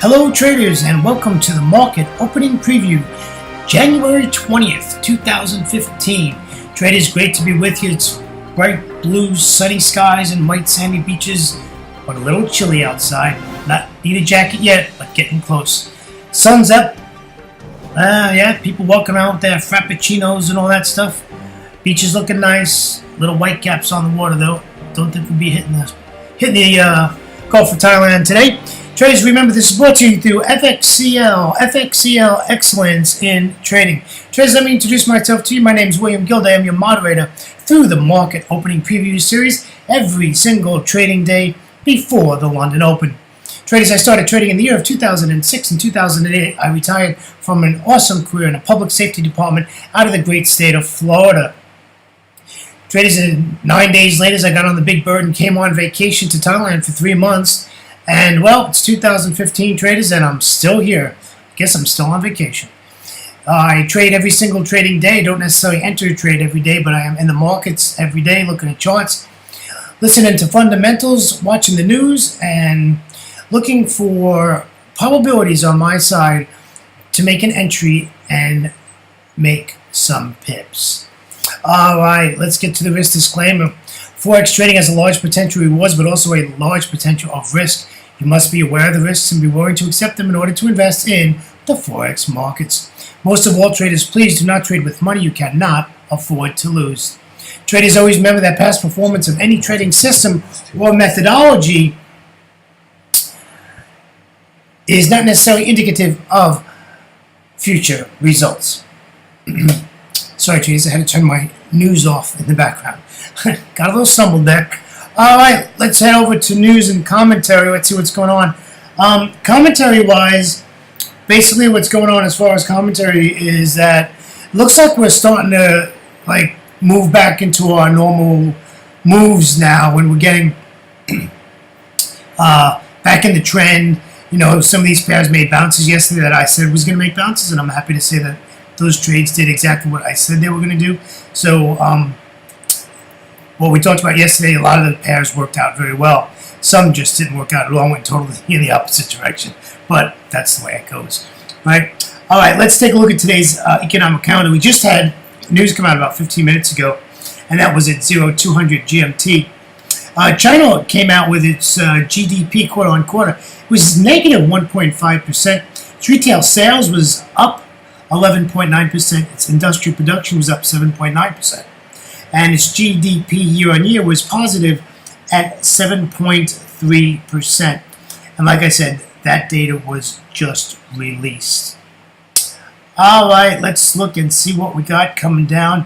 Hello traders, and welcome to the market opening preview, January 20th, 2015. Traders, great to be with you. It's bright blue, sunny skies and white sandy beaches, but a little chilly outside. Not need a jacket yet, but getting close. Sun's up. Yeah, people walking around with their frappuccinos and all that stuff. Beaches looking nice. Little white caps on the water though. Don't think we'll be hitting the Gulf of Thailand today. Traders, remember this is brought to you through FXCL Excellence in Trading. Traders, let me introduce myself to you. My name is William Gilday. I am your moderator through the market opening preview series every single trading day before the London Open. Traders, I started trading in the year of 2006 and 2008. I retired from an awesome career in the public safety department out of the great state of Florida. Traders, 9 days later, I got on the big bird and came on vacation to Thailand for 3 months. And, well, it's 2015, traders, and I'm still here. I guess I'm still on vacation. I trade every single trading day. Don't necessarily enter a trade every day, but I am in the markets every day looking at charts, listening to fundamentals, watching the news, and looking for probabilities on my side to make an entry and make some pips. All right, let's get to the risk disclaimer. Forex trading has a large potential rewards, but also a large potential of risk. You must be aware of the risks and be willing to accept them in order to invest in the Forex markets. Most of all, traders, please do not trade with money you cannot afford to lose. Traders, always remember that past performance of any trading system or methodology is not necessarily indicative of future results. Sorry, traders, I had to turn my news off in the background. Got a little stumbled there. All right, let's head over to news and commentary. Let's see what's going on. Commentary-wise, basically what's going on as far as commentary is that it looks like we're starting to move back into our normal moves now when we're getting back in the trend. You know, some of these pairs made bounces yesterday that I said was going to make bounces, and I'm happy to say that those trades did exactly what I said they were going to do. So, what we talked about yesterday, a lot of the pairs worked out very well. Some just didn't work out at all, went totally in the opposite direction. But that's the way it goes, right? All right, let's take a look at today's economic calendar. We just had news come out about 15 minutes ago, and that was at 0200 GMT. China came out with its GDP quarter on quarter. It was negative 1.5%. Its retail sales was up 11.9%. Its industrial production was up 7.9%. And its GDP year on year was positive at 7.3%. And like I said, that data was just released. All right, let's look and see what we got coming down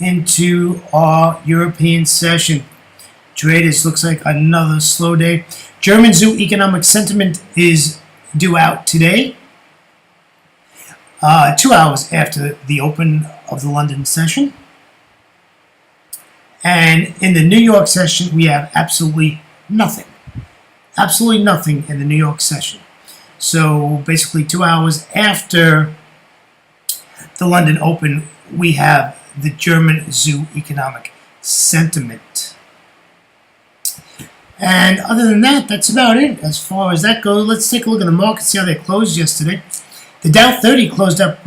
into our European session. Traders, looks like another slow day. German zoo economic sentiment is due out today, 2 hours after the open of the London session. And in the New York session, we have absolutely nothing. Absolutely nothing in the New York session. So basically 2 hours after the London Open, we have the German zoo economic sentiment. And other than that, that's about it as far as that goes. Let's take a look at the markets, see how they closed yesterday. The Dow 30 closed up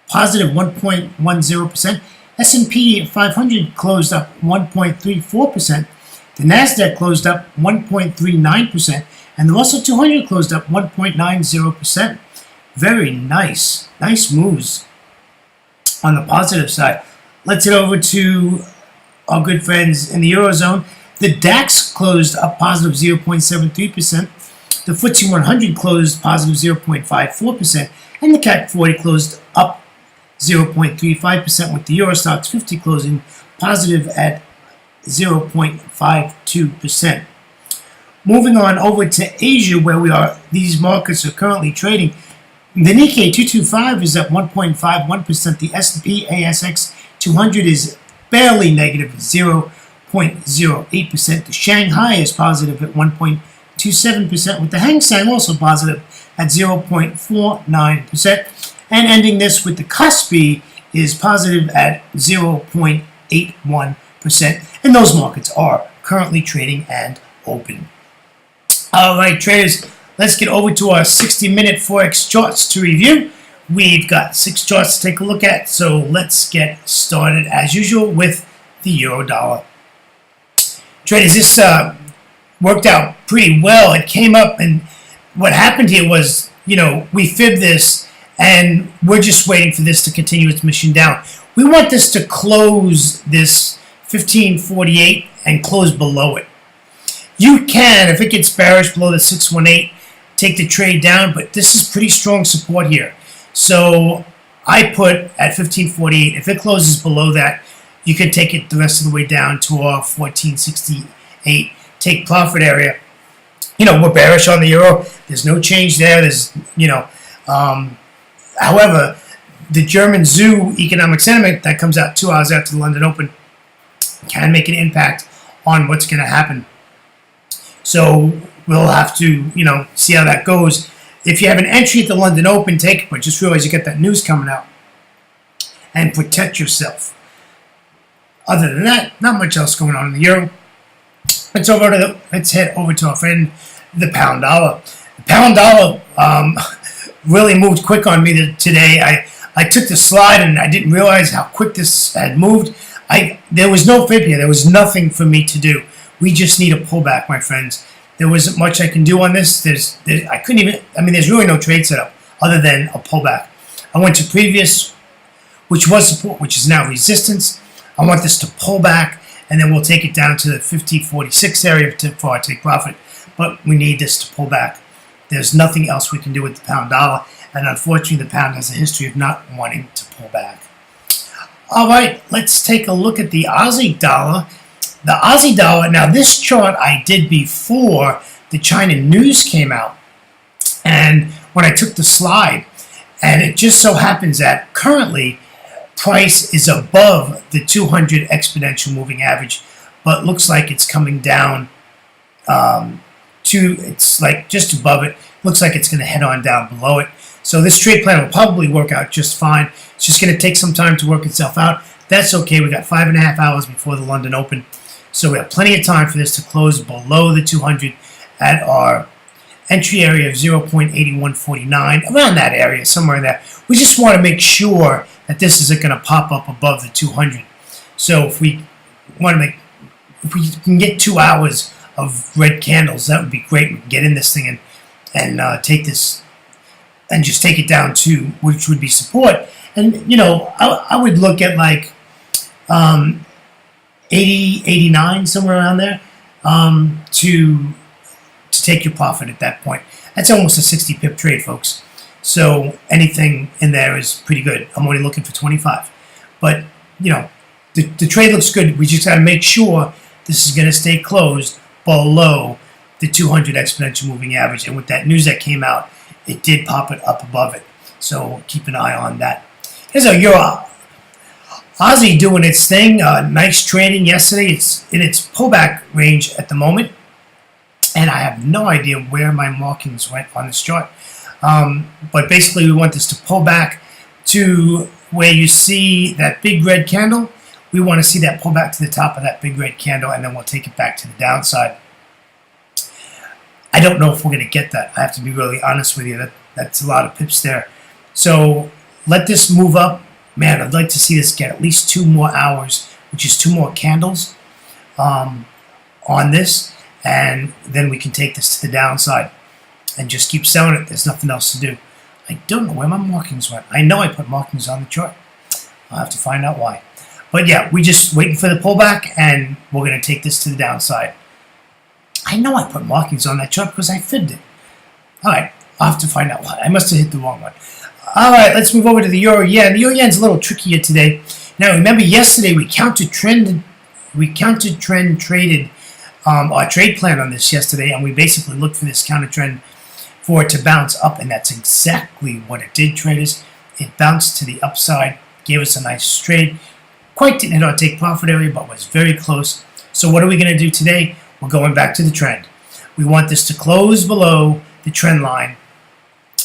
positive 1.10%. S&P 500 closed up 1.34%. The Nasdaq closed up 1.39%, and the Russell 200 closed up 1.90%. Very nice moves on the positive side. Let's head over to our good friends in the Eurozone. The DAX closed up positive 0.73%. The FTSE 100 closed positive 0.54%, and the CAC 40 closed up 0.35%, with the Euro Stoxx 50 closing positive at 0.52%. Moving on over to Asia, where these markets are currently trading. The Nikkei 225 is up 1.51%. The S&P ASX 200 is barely negative 0.08%. The Shanghai is positive at 1.27%, with the Hang Seng also positive at 0.49%. And ending this with the Kospi is positive at 0.81%. And those markets are currently trading and open. All right, traders, let's get over to our 60-minute Forex charts to review. We've got 6 charts to take a look at, so let's get started as usual with the euro dollar. Traders, this worked out pretty well. It came up, and what happened here was, we fibbed this, and we're just waiting for this to continue its mission down. We want this to close this 1548 and close below it. You can, if it gets bearish below the 618, take the trade down, but this is pretty strong support here. So I put at 1548, if it closes below that, you can take it the rest of the way down to our 1468 take profit area. We're bearish on the euro. There's no change there. However, the German zoo economic sentiment that comes out 2 hours after the London Open can make an impact on what's going to happen. So we'll have to, see how that goes. If you have an entry at the London Open, take it, but just realize you get that news coming out and protect yourself. Other than that, not much else going on in the euro. Let's head over to our friend, the pound dollar. The pound dollar really moved quick on me today. I took the slide and I didn't realize how quick this had moved. There was no fib here. There was nothing for me to do. We just need a pullback, my friends. There wasn't much I can do on this. There's really no trade setup other than a pullback. I went to previous, which was support, which is now resistance. I want this to pull back, and then we'll take it down to the 1546 area for our take profit. But we need this to pull back. There's nothing else we can do with the pound dollar, and unfortunately, the pound has a history of not wanting to pull back. All right, let's take a look at the Aussie dollar. The Aussie dollar, now this chart I did before the China news came out, and when I took the slide, and it just so happens that currently price is above the 200 exponential moving average, but looks like it's coming down it's like just above it. Looks like it's going to head on down below it. So this trade plan will probably work out just fine. It's just going to take some time to work itself out. That's okay. We got 5.5 hours before the London Open. So we have plenty of time for this to close below the 200 at our entry area of 0.8149, around that area, somewhere in there. We just want to make sure that this isn't going to pop up above the 200. So if we can get 2 hours of red candles, that would be great. We can get in this thing and take this and just take it down to which would be support. And I would look at like 80, 89, somewhere around there, to take your profit at that point. That's almost a 60 pip trade, folks. So anything in there is pretty good. I'm only looking for 25. But, the trade looks good. We just got to make sure this is going to stay closed below the 200 exponential moving average. And with that news that came out, it did pop it up above it. So keep an eye on that. Here's our euro. Aussie doing its thing. Nice trading yesterday. It's in its pullback range at the moment. And I have no idea where my markings went on this chart. But basically, we want this to pull back to where you see that big red candle. We want to see that pull back to the top of that big red candle, and then we'll take it back to the downside. I don't know if we're going to get that. I have to be really honest with you. That's a lot of pips there. So let this move up. Man, I'd like to see this get at least 2 more hours, which is 2 more candles on this, and then we can take this to the downside and just keep selling it. There's nothing else to do. I don't know where my markings went. I know I put markings on the chart. I'll have to find out why. But yeah, we just waiting for the pullback, and we're going to take this to the downside. I know I put markings on that chart because I fibbed it. All right, I'll have to find out why. I must have hit the wrong one. All right, let's move over to the euro yen. The euro yen's a little trickier today. Now, remember yesterday we counter trend traded our trade plan on this yesterday, and we basically looked for this counter trend for it to bounce up, and that's exactly what it did, traders. It bounced to the upside, gave us a nice trade. Quite didn't hit our take profit area, but was very close. So what are we going to do today? We're going back to the trend. We want this to close below the trend line.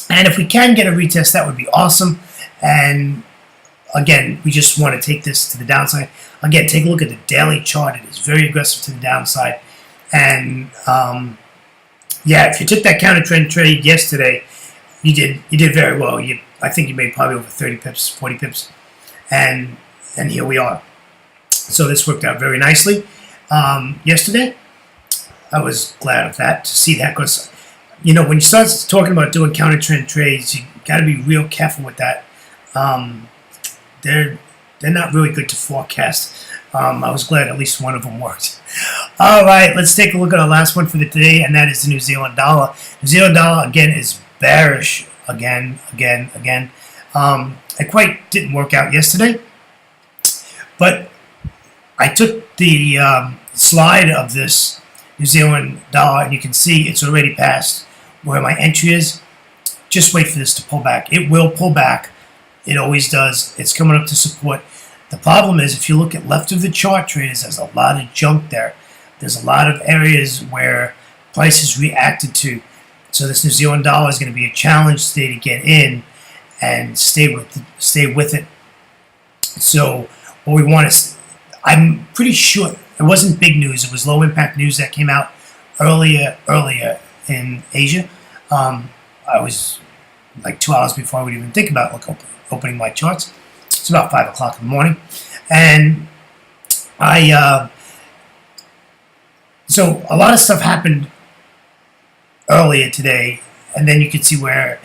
And if we can get a retest, that would be awesome. And again, we just want to take this to the downside. Again, take a look at the daily chart. It is very aggressive to the downside. And Yeah, if you took that counter trend trade yesterday, you did very well. I think you made probably over 30 pips, 40 pips, and here we are. So this worked out very nicely. Yesterday, I was glad of that, to see that, because when you start talking about doing counter trend trades, you got to be real careful with that. They're not really good to forecast. I was glad at least one of them worked. All right, let's take a look at our last one for the day, and that is the New Zealand dollar. New Zealand dollar again is bearish again. It quite didn't work out yesterday, but I took the slide of this New Zealand dollar, and you can see it's already past where my entry is. Just wait for this to pull back. It will pull back. It always does. It's coming up to support. The problem is, if you look at left of the chart, traders, there's a lot of junk there. There's a lot of areas where prices reacted to. So this New Zealand dollar is going to be a challenge today to get in and stay with it. So what we want is, I'm pretty sure it wasn't big news. It was low impact news that came out earlier in Asia. I was like 2 hours before I would even think about opening my charts. It's about 5 o'clock in the morning, and so a lot of stuff happened earlier today, and then you could see where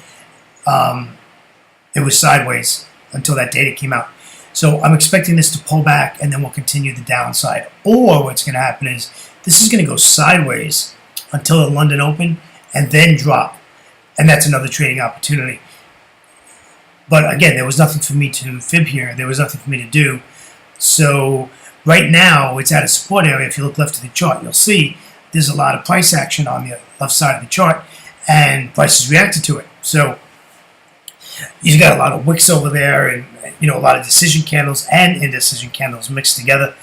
it was sideways until that data came out. So I'm expecting this to pull back, and then we'll continue the downside. Or what's going to happen is this is going to go sideways until the London Open and then drop, and that's another trading opportunity. But again, there was nothing for me to fib here. There was nothing for me to do. So right now, it's at a support area. If you look left of the chart, you'll see there's a lot of price action on the left side of the chart, and prices reacted to it. So you've got a lot of wicks over there, and a lot of decision candles and indecision candles mixed together.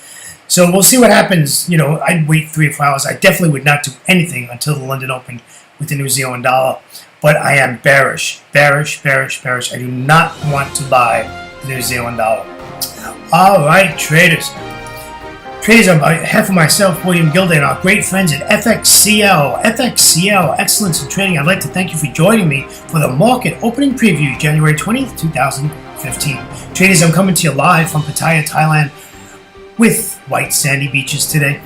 So we'll see what happens. I'd wait 3 or 4 hours. I definitely would not do anything until the London Open with the New Zealand dollar. But I am bearish. I do not want to buy the New Zealand dollar. All right, traders. Traders, on behalf of myself, William Gilday, and our great friends at FXCL, Excellence in Trading, I'd like to thank you for joining me for the market opening preview, January 20th, 2015. Traders, I'm coming to you live from Pattaya, Thailand, with white sandy beaches today.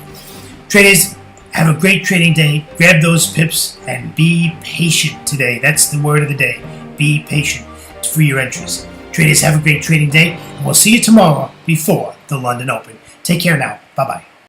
Traders, have a great trading day. Grab those pips and be patient today. That's the word of the day. Be patient for your entries. Traders, have a great trading day, and we'll see you tomorrow before the London Open. Take care now. Bye-bye.